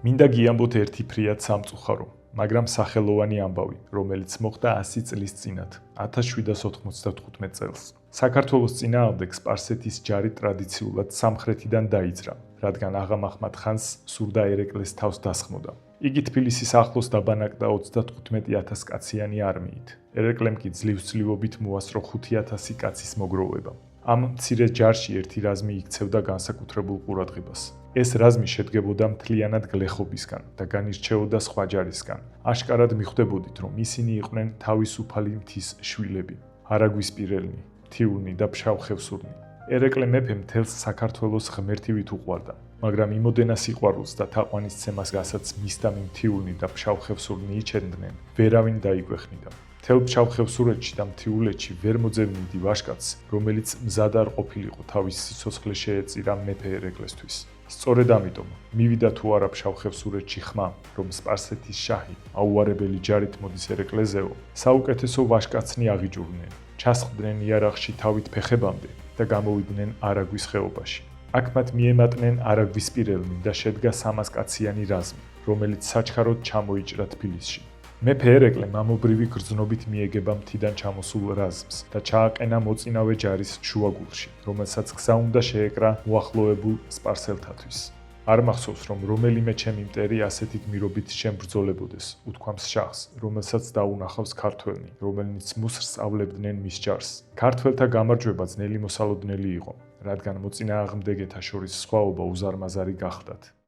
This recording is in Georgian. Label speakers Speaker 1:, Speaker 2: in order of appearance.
Speaker 1: მინდა გიამბოთ ერთი ფრიად სამწუხარო, მაგრამ სახელოვანი ამბავი, რომელიც მოხდა 100 წლის წინათ, 1795 წელს. საქართველოს წინააღმდეგ სპარსეთის ჯარი ტრადიციულად სამხრეთიდან დაიძრა, რადგან აღა მაჰმად ხანს სურდა ერეკლეს თავს დასხმოდა. იგი თბილისის ახლოს დაბანაკდა 35,000 კაციანი არმიით. ერეკლემ კი ძლივსძლივობით მოასწრო 5,000 კაცის მოგროვება. ამ მცირე ჯარში ერთი რაზმი იქცევდა განსაკუთრებულ ყურადღებას. ეს რაზმი შედგებოდა მთლიანად გლეხობისგან და განირჩეოდა სხვა ჯარისგან. აშკარად მიხვდებოდით, რომ ისინი იყვნენ თავისუფალი მთის შვილები, არაგვისპირელნი, მთიულნი და ფშავ-ხევსურნი. ერეკლე მეფე მთელს საქართველოს ღმერთივით უყვარდა, მაგრამ იმოდენა სიყვარულს და თაყვანისცემას, რასაც მისდა მთიულნი და ფშავ-ხევსურნი იჩენდნენ, ვერავინ დაიგვეხნიდა. მთელ ფშავ-ხევსურეთში და მთიულეთში ვერ მოძებნიდი ვაჟკაცს, რომელიც მზად არ ყოფილიყო თავის სიცოცხლე შეეწირა მეფე ერეკლესთვის. სწორედ ამიტომ მივიდა თუ არა ფშავ-ხევსურეთში ხმა, რომ სპარსეთის შაჰი აუარებელი ჯარით მოდის ერეკლეზეო, საუკეთესო ვაჟკაცნი აღიჭურნენ, ჩასხდნენ იარაღში თავით ფეხებამდე და გამოვიდნენ არაგვის ხეობაში. აქ მათ მიემატნენ არაგვისპირელნი და შედგა 300 კაციანი რაზმი, რომელიც საჩქაროდ ჩამოიჭრა თბილისში. მეფე ერეკლე მამობრივი გრძნობით მიეგება მთიდან ჩამოსულ რაზმს და ჩააყენა მოწინავე ჯარის შუაგულში, რომელსაც გზა უნდა შეეკრა მოახლოებულ სპარსელთათვის. არ მახსოვს, რომ რომელიმე ჩემი მტერი ასეთი გმირობით შემბრძოლებოდეს, უთქვამს შაჰს, რომელსაც დაუნახავს ქართველნი, რომელნიც მუსრს ავლებდნენ მის ჯარს. ქართველთა გამარჯვება ძნელი მოსალოდნელი იყო, რადგან მოწინააღმდეგეთა შორის სხვაობა უზარმაზარი გახდათ.